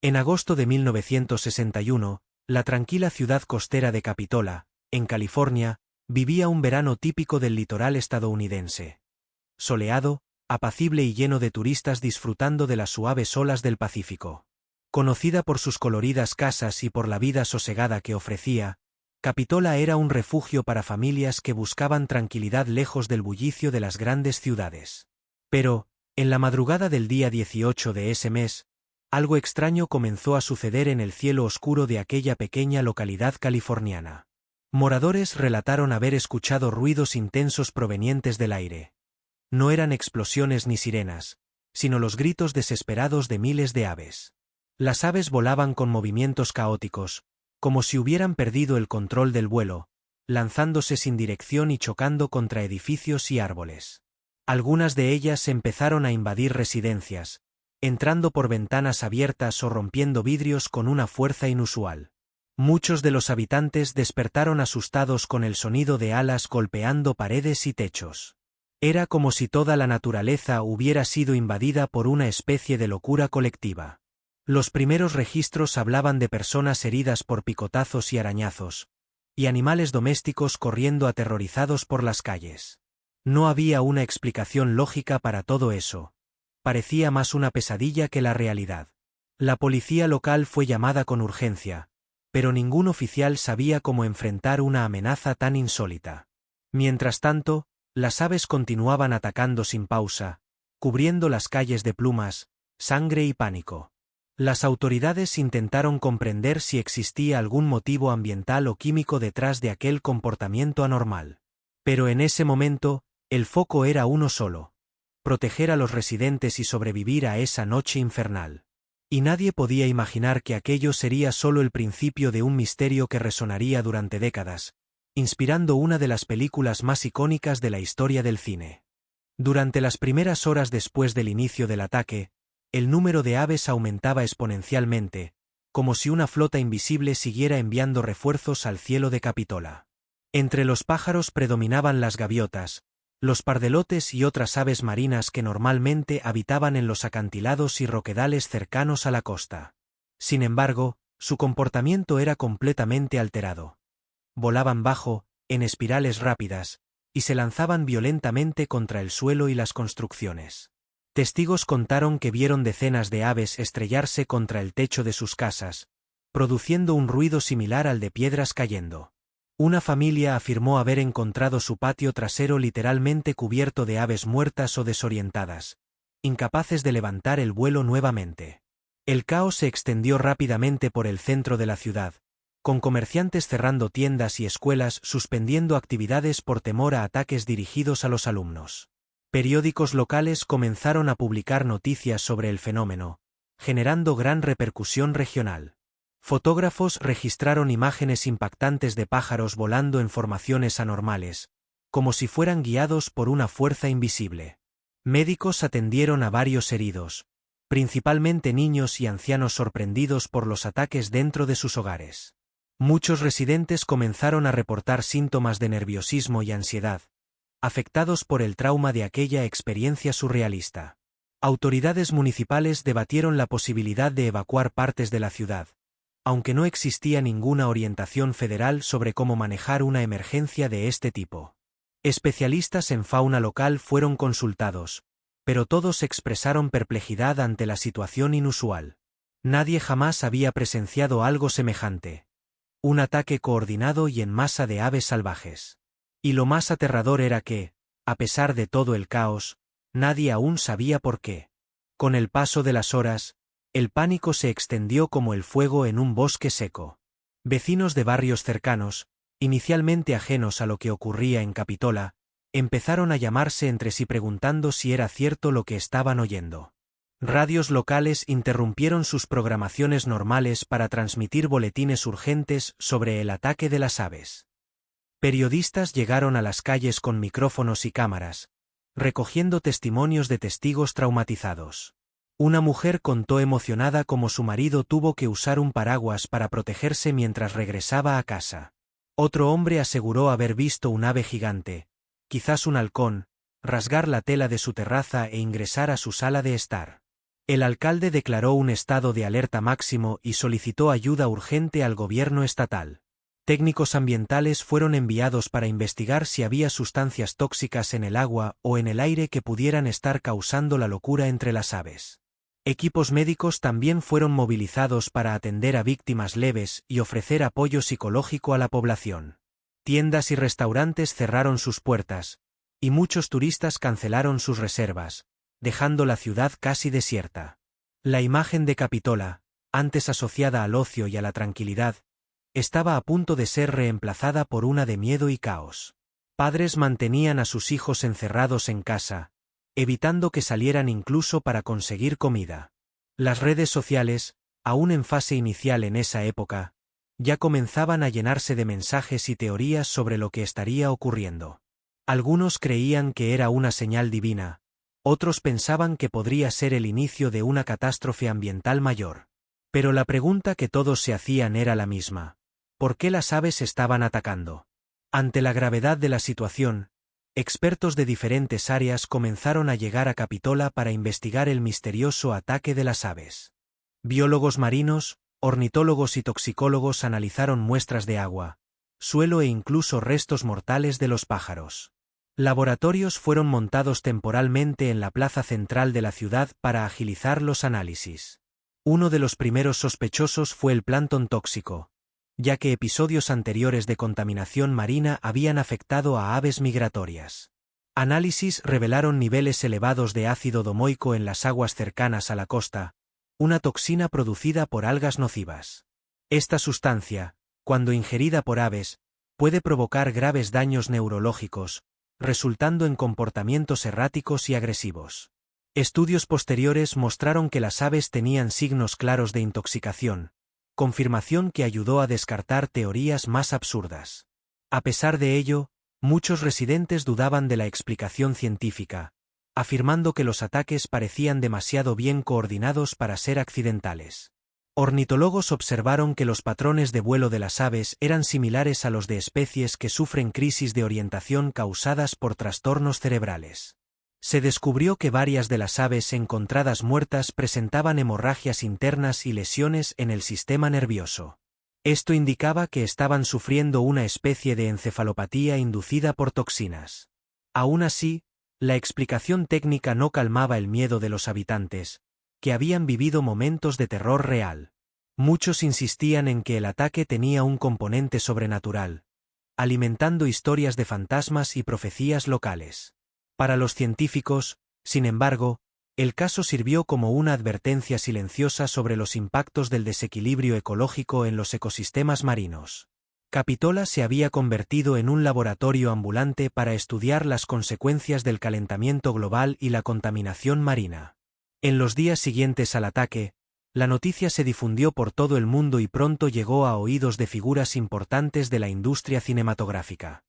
En agosto de 1961, la tranquila ciudad costera de Capitola, en California, vivía un verano típico del litoral estadounidense. Soleado, apacible y lleno de turistas disfrutando de las suaves olas del Pacífico. Conocida por sus coloridas casas y por la vida sosegada que ofrecía, Capitola era un refugio para familias que buscaban tranquilidad lejos del bullicio de las grandes ciudades. Pero, en la madrugada del día 18 de ese mes, algo extraño comenzó a suceder en el cielo oscuro de aquella pequeña localidad californiana. Moradores relataron haber escuchado ruidos intensos provenientes del aire. No eran explosiones ni sirenas, sino los gritos desesperados de miles de aves. Las aves volaban con movimientos caóticos, como si hubieran perdido el control del vuelo, lanzándose sin dirección y chocando contra edificios y árboles. Algunas de ellas empezaron a invadir residencias, entrando por ventanas abiertas o rompiendo vidrios con una fuerza inusual. Muchos de los habitantes despertaron asustados con el sonido de alas golpeando paredes y techos. Era como si toda la naturaleza hubiera sido invadida por una especie de locura colectiva. Los primeros registros hablaban de personas heridas por picotazos y arañazos, y animales domésticos corriendo aterrorizados por las calles. No había una explicación lógica para todo eso. Parecía más una pesadilla que la realidad. La policía local fue llamada con urgencia, pero ningún oficial sabía cómo enfrentar una amenaza tan insólita. Mientras tanto, las aves continuaban atacando sin pausa, cubriendo las calles de plumas, sangre y pánico. Las autoridades intentaron comprender si existía algún motivo ambiental o químico detrás de aquel comportamiento anormal. Pero en ese momento, el foco era uno solo: proteger a los residentes y sobrevivir a esa noche infernal. Y nadie podía imaginar que aquello sería solo el principio de un misterio que resonaría durante décadas, inspirando una de las películas más icónicas de la historia del cine. Durante las primeras horas después del inicio del ataque, el número de aves aumentaba exponencialmente, como si una flota invisible siguiera enviando refuerzos al cielo de Capitola. Entre los pájaros predominaban las gaviotas, los pardelotes y otras aves marinas que normalmente habitaban en los acantilados y roquedales cercanos a la costa. Sin embargo, su comportamiento era completamente alterado. Volaban bajo, en espirales rápidas, y se lanzaban violentamente contra el suelo y las construcciones. Testigos contaron que vieron decenas de aves estrellarse contra el techo de sus casas, produciendo un ruido similar al de piedras cayendo. Una familia afirmó haber encontrado su patio trasero literalmente cubierto de aves muertas o desorientadas, incapaces de levantar el vuelo nuevamente. El caos se extendió rápidamente por el centro de la ciudad, con comerciantes cerrando tiendas y escuelas suspendiendo actividades por temor a ataques dirigidos a los alumnos. Periódicos locales comenzaron a publicar noticias sobre el fenómeno, generando gran repercusión regional. Fotógrafos registraron imágenes impactantes de pájaros volando en formaciones anormales, como si fueran guiados por una fuerza invisible. Médicos atendieron a varios heridos, principalmente niños y ancianos sorprendidos por los ataques dentro de sus hogares. Muchos residentes comenzaron a reportar síntomas de nerviosismo y ansiedad, afectados por el trauma de aquella experiencia surrealista. Autoridades municipales debatieron la posibilidad de evacuar partes de la ciudad, aunque no existía ninguna orientación federal sobre cómo manejar una emergencia de este tipo. Especialistas en fauna local fueron consultados, pero todos expresaron perplejidad ante la situación inusual. Nadie jamás había presenciado algo semejante. Un ataque coordinado y en masa de aves salvajes. Y lo más aterrador era que, a pesar de todo el caos, nadie aún sabía por qué. Con el paso de las horas, el pánico se extendió como el fuego en un bosque seco. Vecinos de barrios cercanos, inicialmente ajenos a lo que ocurría en Capitola, empezaron a llamarse entre sí preguntando si era cierto lo que estaban oyendo. Radios locales interrumpieron sus programaciones normales para transmitir boletines urgentes sobre el ataque de las aves. Periodistas llegaron a las calles con micrófonos y cámaras, recogiendo testimonios de testigos traumatizados. Una mujer contó emocionada cómo su marido tuvo que usar un paraguas para protegerse mientras regresaba a casa. Otro hombre aseguró haber visto un ave gigante, quizás un halcón, rasgar la tela de su terraza e ingresar a su sala de estar. El alcalde declaró un estado de alerta máximo y solicitó ayuda urgente al gobierno estatal. Técnicos ambientales fueron enviados para investigar si había sustancias tóxicas en el agua o en el aire que pudieran estar causando la locura entre las aves. Equipos médicos también fueron movilizados para atender a víctimas leves y ofrecer apoyo psicológico a la población. Tiendas y restaurantes cerraron sus puertas, y muchos turistas cancelaron sus reservas, dejando la ciudad casi desierta. La imagen de Capitola, antes asociada al ocio y a la tranquilidad, estaba a punto de ser reemplazada por una de miedo y caos. Padres mantenían a sus hijos encerrados en casa, evitando que salieran incluso para conseguir comida. Las redes sociales, aún en fase inicial en esa época, ya comenzaban a llenarse de mensajes y teorías sobre lo que estaría ocurriendo. Algunos creían que era una señal divina, otros pensaban que podría ser el inicio de una catástrofe ambiental mayor. Pero la pregunta que todos se hacían era la misma: ¿por qué las aves estaban atacando? Ante la gravedad de la situación, expertos de diferentes áreas comenzaron a llegar a Capitola para investigar el misterioso ataque de las aves. Biólogos marinos, ornitólogos y toxicólogos analizaron muestras de agua, suelo e incluso restos mortales de los pájaros. Laboratorios fueron montados temporalmente en la plaza central de la ciudad para agilizar los análisis. Uno de los primeros sospechosos fue el plancton tóxico, ya que episodios anteriores de contaminación marina habían afectado a aves migratorias. Análisis revelaron niveles elevados de ácido domoico en las aguas cercanas a la costa, una toxina producida por algas nocivas. Esta sustancia, cuando ingerida por aves, puede provocar graves daños neurológicos, resultando en comportamientos erráticos y agresivos. Estudios posteriores mostraron que las aves tenían signos claros de intoxicación, confirmación que ayudó a descartar teorías más absurdas. A pesar de ello, muchos residentes dudaban de la explicación científica, afirmando que los ataques parecían demasiado bien coordinados para ser accidentales. Ornitólogos observaron que los patrones de vuelo de las aves eran similares a los de especies que sufren crisis de orientación causadas por trastornos cerebrales. Se descubrió que varias de las aves encontradas muertas presentaban hemorragias internas y lesiones en el sistema nervioso. Esto indicaba que estaban sufriendo una especie de encefalopatía inducida por toxinas. Aún así, la explicación técnica no calmaba el miedo de los habitantes, que habían vivido momentos de terror real. Muchos insistían en que el ataque tenía un componente sobrenatural, alimentando historias de fantasmas y profecías locales. Para los científicos, sin embargo, el caso sirvió como una advertencia silenciosa sobre los impactos del desequilibrio ecológico en los ecosistemas marinos. Capitola se había convertido en un laboratorio ambulante para estudiar las consecuencias del calentamiento global y la contaminación marina. En los días siguientes al ataque, la noticia se difundió por todo el mundo y pronto llegó a oídos de figuras importantes de la industria cinematográfica.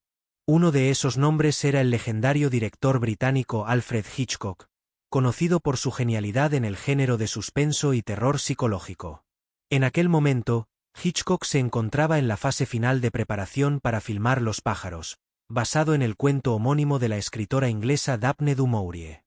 Uno de esos nombres era el legendario director británico Alfred Hitchcock, conocido por su genialidad en el género de suspenso y terror psicológico. En aquel momento, Hitchcock se encontraba en la fase final de preparación para filmar Los pájaros, basado en el cuento homónimo de la escritora inglesa Daphne du Maurier.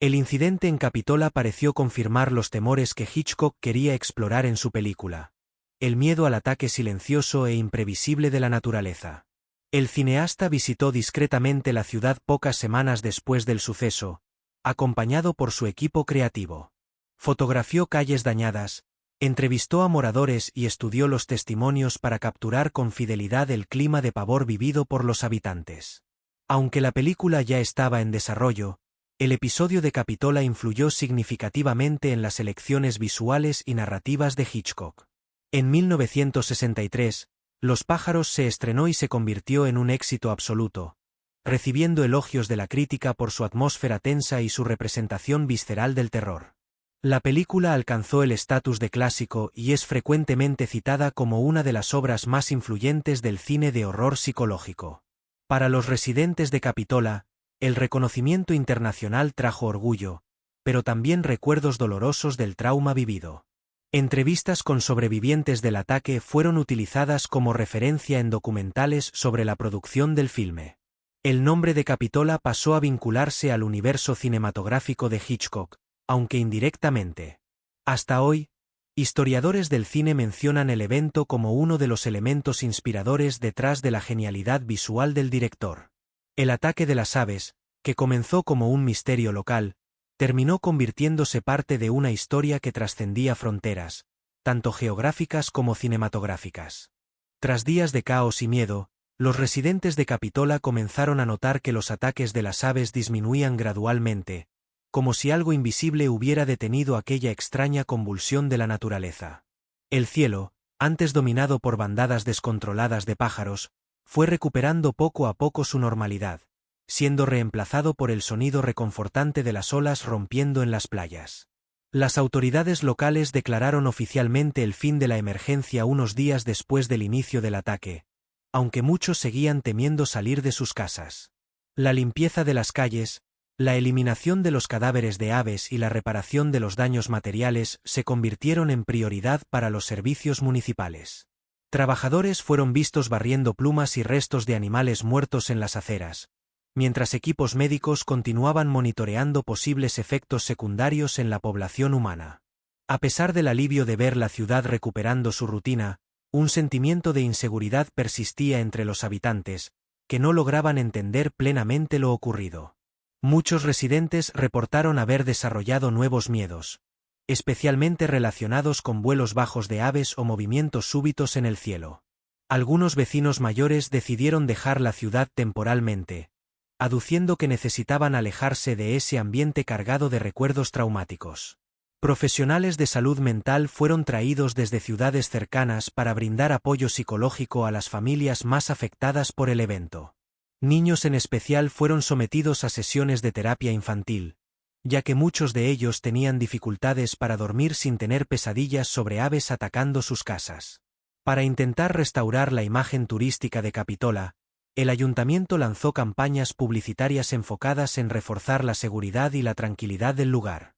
El incidente en Capitola pareció confirmar los temores que Hitchcock quería explorar en su película: el miedo al ataque silencioso e imprevisible de la naturaleza. El cineasta visitó discretamente la ciudad pocas semanas después del suceso, acompañado por su equipo creativo. Fotografió calles dañadas, entrevistó a moradores y estudió los testimonios para capturar con fidelidad el clima de pavor vivido por los habitantes. Aunque la película ya estaba en desarrollo, el episodio de Capitola influyó significativamente en las elecciones visuales y narrativas de Hitchcock. En 1963, Los pájaros se estrenó y se convirtió en un éxito absoluto, recibiendo elogios de la crítica por su atmósfera tensa y su representación visceral del terror. La película alcanzó el estatus de clásico y es frecuentemente citada como una de las obras más influyentes del cine de horror psicológico. Para los residentes de Capitola, el reconocimiento internacional trajo orgullo, pero también recuerdos dolorosos del trauma vivido. Entrevistas con sobrevivientes del ataque fueron utilizadas como referencia en documentales sobre la producción del filme. El nombre de Capitola pasó a vincularse al universo cinematográfico de Hitchcock, aunque indirectamente. Hasta hoy, historiadores del cine mencionan el evento como uno de los elementos inspiradores detrás de la genialidad visual del director. El ataque de las aves, que comenzó como un misterio local, terminó convirtiéndose parte de una historia que trascendía fronteras, tanto geográficas como cinematográficas. Tras días de caos y miedo, los residentes de Capitola comenzaron a notar que los ataques de las aves disminuían gradualmente, como si algo invisible hubiera detenido aquella extraña convulsión de la naturaleza. El cielo, antes dominado por bandadas descontroladas de pájaros, fue recuperando poco a poco su normalidad, siendo reemplazado por el sonido reconfortante de las olas rompiendo en las playas. Las autoridades locales declararon oficialmente el fin de la emergencia unos días después del inicio del ataque, aunque muchos seguían temiendo salir de sus casas. La limpieza de las calles, la eliminación de los cadáveres de aves y la reparación de los daños materiales se convirtieron en prioridad para los servicios municipales. Trabajadores fueron vistos barriendo plumas y restos de animales muertos en las aceras, mientras equipos médicos continuaban monitoreando posibles efectos secundarios en la población humana. A pesar del alivio de ver la ciudad recuperando su rutina, un sentimiento de inseguridad persistía entre los habitantes, que no lograban entender plenamente lo ocurrido. Muchos residentes reportaron haber desarrollado nuevos miedos, especialmente relacionados con vuelos bajos de aves o movimientos súbitos en el cielo. Algunos vecinos mayores decidieron dejar la ciudad temporalmente, aduciendo que necesitaban alejarse de ese ambiente cargado de recuerdos traumáticos. Profesionales de salud mental fueron traídos desde ciudades cercanas para brindar apoyo psicológico a las familias más afectadas por el evento. Niños en especial fueron sometidos a sesiones de terapia infantil, ya que muchos de ellos tenían dificultades para dormir sin tener pesadillas sobre aves atacando sus casas. Para intentar restaurar la imagen turística de Capitola, el ayuntamiento lanzó campañas publicitarias enfocadas en reforzar la seguridad y la tranquilidad del lugar.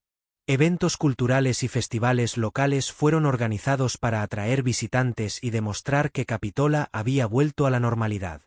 Eventos culturales y festivales locales fueron organizados para atraer visitantes y demostrar que Capitola había vuelto a la normalidad.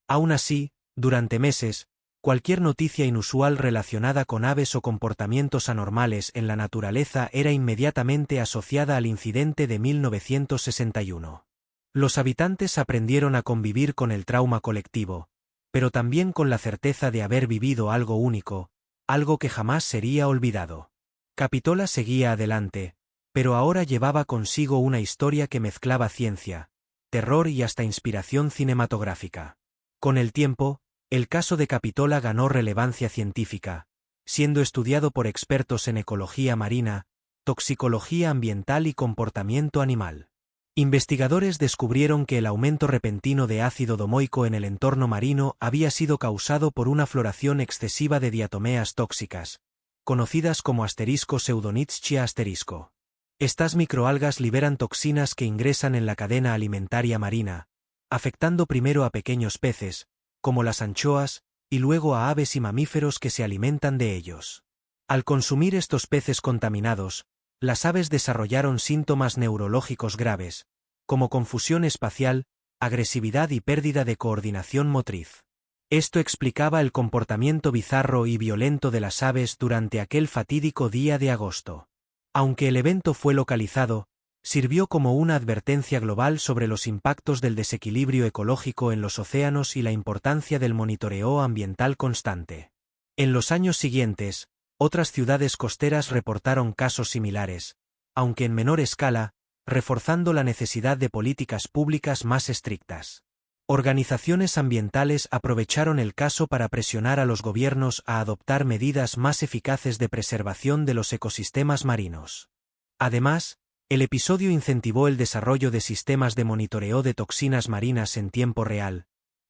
Aún así, durante meses, cualquier noticia inusual relacionada con aves o comportamientos anormales en la naturaleza era inmediatamente asociada al incidente de 1961. Los habitantes aprendieron a convivir con el trauma colectivo, pero también con la certeza de haber vivido algo único, algo que jamás sería olvidado. Capitola seguía adelante, pero ahora llevaba consigo una historia que mezclaba ciencia, terror y hasta inspiración cinematográfica. Con el tiempo, el caso de Capitola ganó relevancia científica, siendo estudiado por expertos en ecología marina, toxicología ambiental y comportamiento animal. Investigadores descubrieron que el aumento repentino de ácido domoico en el entorno marino había sido causado por una floración excesiva de diatomeas tóxicas, conocidas como *Pseudonychia asterisco. Estas microalgas liberan toxinas que ingresan en la cadena alimentaria marina, afectando primero a pequeños peces, como las anchoas, y luego a aves y mamíferos que se alimentan de ellos. Al consumir estos peces contaminados, las aves desarrollaron síntomas neurológicos graves, como confusión espacial, agresividad y pérdida de coordinación motriz. Esto explicaba el comportamiento bizarro y violento de las aves durante aquel fatídico día de agosto. Aunque el evento fue localizado, sirvió como una advertencia global sobre los impactos del desequilibrio ecológico en los océanos y la importancia del monitoreo ambiental constante. En los años siguientes, otras ciudades costeras reportaron casos similares, aunque en menor escala, reforzando la necesidad de políticas públicas más estrictas. Organizaciones ambientales aprovecharon el caso para presionar a los gobiernos a adoptar medidas más eficaces de preservación de los ecosistemas marinos. Además, el episodio incentivó el desarrollo de sistemas de monitoreo de toxinas marinas en tiempo real,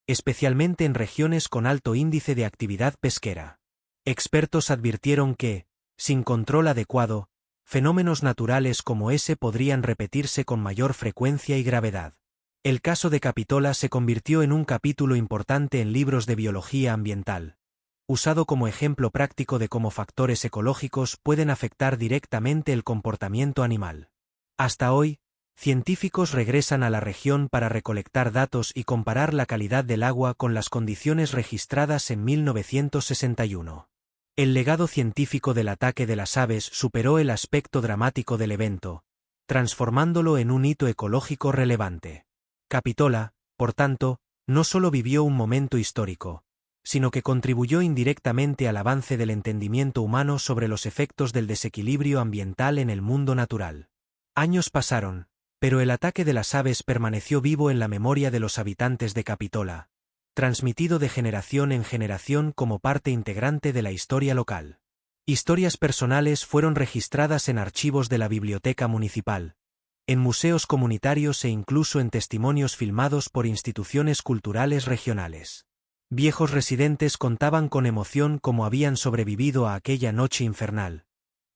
especialmente en regiones con alto índice de actividad pesquera. Expertos advirtieron que, sin control adecuado, fenómenos naturales como ese podrían repetirse con mayor frecuencia y gravedad. El caso de Capitola se convirtió en un capítulo importante en libros de biología ambiental, usado como ejemplo práctico de cómo factores ecológicos pueden afectar directamente el comportamiento animal. Hasta hoy, científicos regresan a la región para recolectar datos y comparar la calidad del agua con las condiciones registradas en 1961. El legado científico del ataque de las aves superó el aspecto dramático del evento, transformándolo en un hito ecológico relevante. Capitola, por tanto, no solo vivió un momento histórico, sino que contribuyó indirectamente al avance del entendimiento humano sobre los efectos del desequilibrio ambiental en el mundo natural. Años pasaron, pero el ataque de las aves permaneció vivo en la memoria de los habitantes de Capitola, transmitido de generación en generación como parte integrante de la historia local. Historias personales fueron registradas en archivos de la biblioteca municipal, en museos comunitarios e incluso en testimonios filmados por instituciones culturales regionales. Viejos residentes contaban con emoción cómo habían sobrevivido a aquella noche infernal,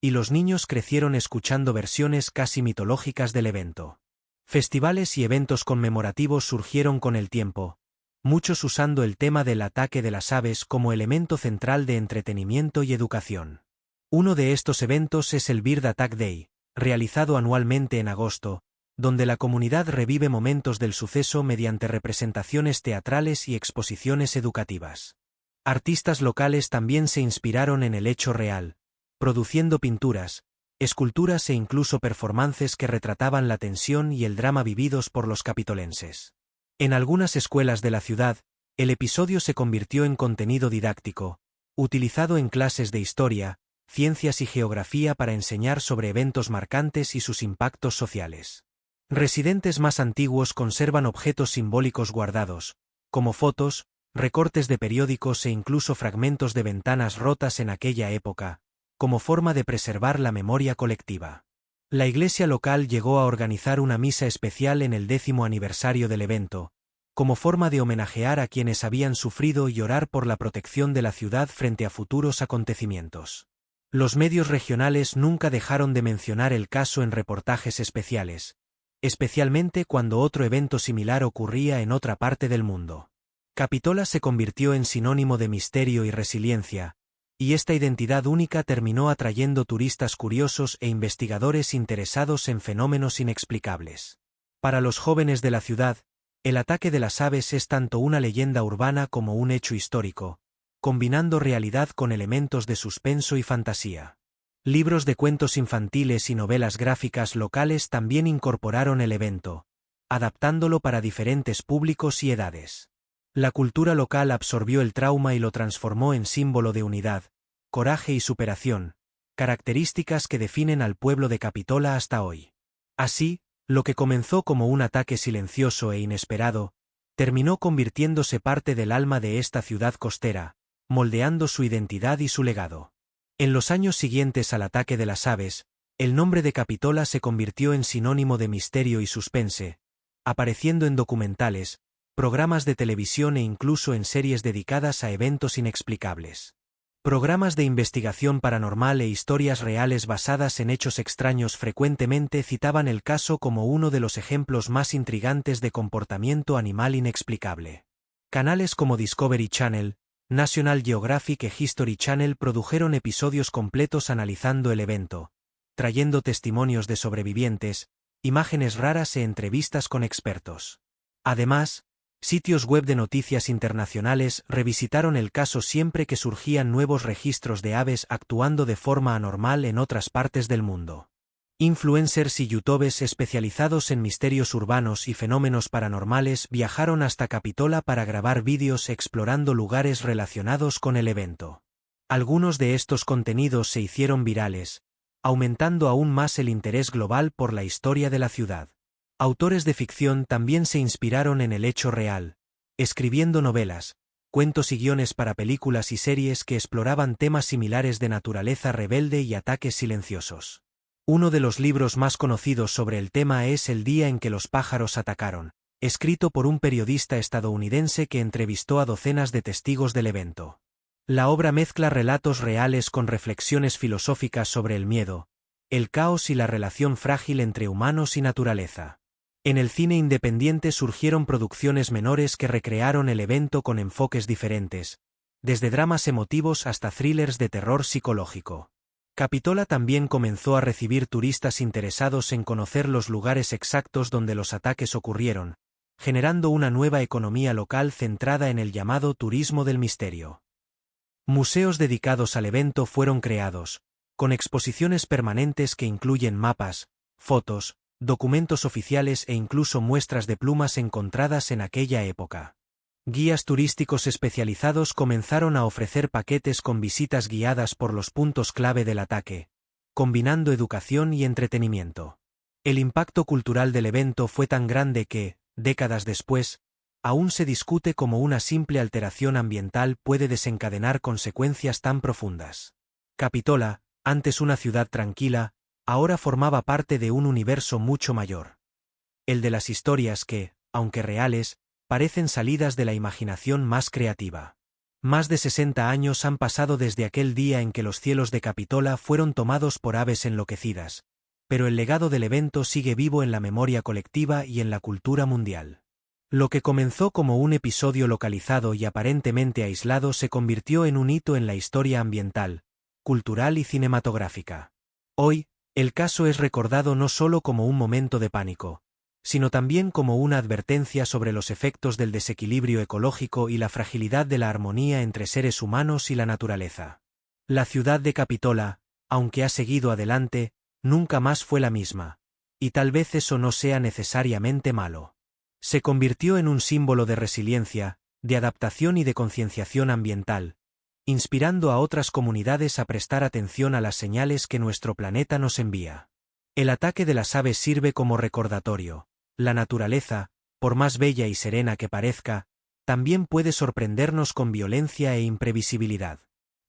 y los niños crecieron escuchando versiones casi mitológicas del evento. Festivales y eventos conmemorativos surgieron con el tiempo, muchos usando el tema del ataque de las aves como elemento central de entretenimiento y educación. Uno de estos eventos es el Bird Attack Day, realizado anualmente en agosto, donde la comunidad revive momentos del suceso mediante representaciones teatrales y exposiciones educativas. Artistas locales también se inspiraron en el hecho real, produciendo pinturas, esculturas e incluso performances que retrataban la tensión y el drama vividos por los capitolenses. En algunas escuelas de la ciudad, el episodio se convirtió en contenido didáctico, utilizado en clases de historia, ciencias y geografía para enseñar sobre eventos marcantes y sus impactos sociales. Residentes más antiguos conservan objetos simbólicos guardados, como fotos, recortes de periódicos e incluso fragmentos de ventanas rotas en aquella época, como forma de preservar la memoria colectiva. La iglesia local llegó a organizar una misa especial en el 10º aniversario del evento, como forma de homenajear a quienes habían sufrido y orar por la protección de la ciudad frente a futuros acontecimientos. Los medios regionales nunca dejaron de mencionar el caso en reportajes especiales, especialmente cuando otro evento similar ocurría en otra parte del mundo. Capitola se convirtió en sinónimo de misterio y resiliencia, y esta identidad única terminó atrayendo turistas curiosos e investigadores interesados en fenómenos inexplicables. Para los jóvenes de la ciudad, el ataque de las aves es tanto una leyenda urbana como un hecho histórico, combinando realidad con elementos de suspenso y fantasía. Libros de cuentos infantiles y novelas gráficas locales también incorporaron el evento, adaptándolo para diferentes públicos y edades. La cultura local absorbió el trauma y lo transformó en símbolo de unidad, coraje y superación, características que definen al pueblo de Capitola hasta hoy. Así, lo que comenzó como un ataque silencioso e inesperado, terminó convirtiéndose parte del alma de esta ciudad costera, moldeando su identidad y su legado. En los años siguientes al ataque de las aves, el nombre de Capitola se convirtió en sinónimo de misterio y suspense, apareciendo en documentales, programas de televisión e incluso en series dedicadas a eventos inexplicables. Programas de investigación paranormal e historias reales basadas en hechos extraños frecuentemente citaban el caso como uno de los ejemplos más intrigantes de comportamiento animal inexplicable. Canales como Discovery Channel, National Geographic e History Channel produjeron episodios completos analizando el evento, trayendo testimonios de sobrevivientes, imágenes raras e entrevistas con expertos. Además, sitios web de noticias internacionales revisitaron el caso siempre que surgían nuevos registros de aves actuando de forma anormal en otras partes del mundo. Influencers y youtubers especializados en misterios urbanos y fenómenos paranormales viajaron hasta Capitola para grabar vídeos explorando lugares relacionados con el evento. Algunos de estos contenidos se hicieron virales, aumentando aún más el interés global por la historia de la ciudad. Autores de ficción también se inspiraron en el hecho real, escribiendo novelas, cuentos y guiones para películas y series que exploraban temas similares de naturaleza rebelde y ataques silenciosos. Uno de los libros más conocidos sobre el tema es El día en que los pájaros atacaron, escrito por un periodista estadounidense que entrevistó a docenas de testigos del evento. La obra mezcla relatos reales con reflexiones filosóficas sobre el miedo, el caos y la relación frágil entre humanos y naturaleza. En el cine independiente surgieron producciones menores que recrearon el evento con enfoques diferentes, desde dramas emotivos hasta thrillers de terror psicológico. Capitola también comenzó a recibir turistas interesados en conocer los lugares exactos donde los ataques ocurrieron, generando una nueva economía local centrada en el llamado turismo del misterio. Museos dedicados al evento fueron creados, con exposiciones permanentes que incluyen mapas, fotos, documentos oficiales e incluso muestras de plumas encontradas en aquella época. Guías turísticos especializados comenzaron a ofrecer paquetes con visitas guiadas por los puntos clave del ataque, combinando educación y entretenimiento. El impacto cultural del evento fue tan grande que, décadas después, aún se discute cómo una simple alteración ambiental puede desencadenar consecuencias tan profundas. Capitola, antes una ciudad tranquila, ahora formaba parte de un universo mucho mayor. El de las historias que, aunque reales, parecen salidas de la imaginación más creativa. Más de 60 años han pasado desde aquel día en que los cielos de Capitola fueron tomados por aves enloquecidas, pero el legado del evento sigue vivo en la memoria colectiva y en la cultura mundial. Lo que comenzó como un episodio localizado y aparentemente aislado se convirtió en un hito en la historia ambiental, cultural y cinematográfica. Hoy, el caso es recordado no solo como un momento de pánico, sino también como una advertencia sobre los efectos del desequilibrio ecológico y la fragilidad de la armonía entre seres humanos y la naturaleza. La ciudad de Capitola, aunque ha seguido adelante, nunca más fue la misma, y tal vez eso no sea necesariamente malo. Se convirtió en un símbolo de resiliencia, de adaptación y de concienciación ambiental, inspirando a otras comunidades a prestar atención a las señales que nuestro planeta nos envía. El ataque de las aves sirve como recordatorio. La naturaleza, por más bella y serena que parezca, también puede sorprendernos con violencia e imprevisibilidad.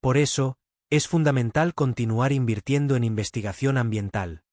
Por eso, es fundamental continuar invirtiendo en investigación ambiental,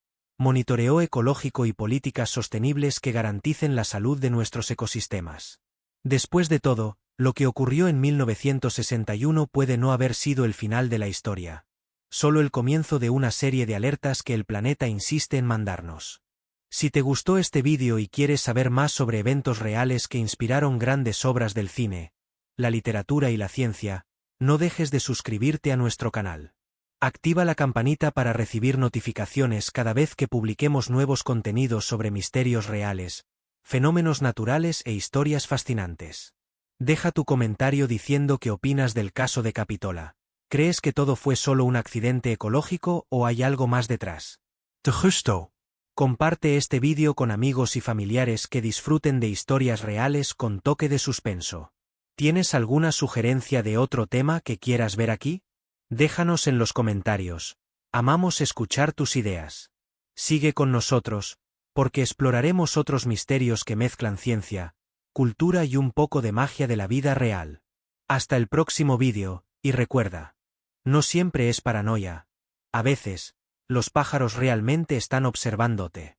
monitoreo ecológico y políticas sostenibles que garanticen la salud de nuestros ecosistemas. Después de todo, lo que ocurrió en 1961 puede no haber sido el final de la historia, solo el comienzo de una serie de alertas que el planeta insiste en mandarnos. Si te gustó este vídeo y quieres saber más sobre eventos reales que inspiraron grandes obras del cine, la literatura y la ciencia, no dejes de suscribirte a nuestro canal. Activa la campanita para recibir notificaciones cada vez que publiquemos nuevos contenidos sobre misterios reales, fenómenos naturales e historias fascinantes. Deja tu comentario diciendo qué opinas del caso de Capitola. ¿Crees que todo fue solo un accidente ecológico o hay algo más detrás? ¿Te gustó? Comparte este vídeo con amigos y familiares que disfruten de historias reales con toque de suspenso. ¿Tienes alguna sugerencia de otro tema que quieras ver aquí? Déjanos en los comentarios. Amamos escuchar tus ideas. Sigue con nosotros, porque exploraremos otros misterios que mezclan ciencia, cultura y un poco de magia de la vida real. Hasta el próximo vídeo, y recuerda, no siempre es paranoia. A veces, los pájaros realmente están observándote.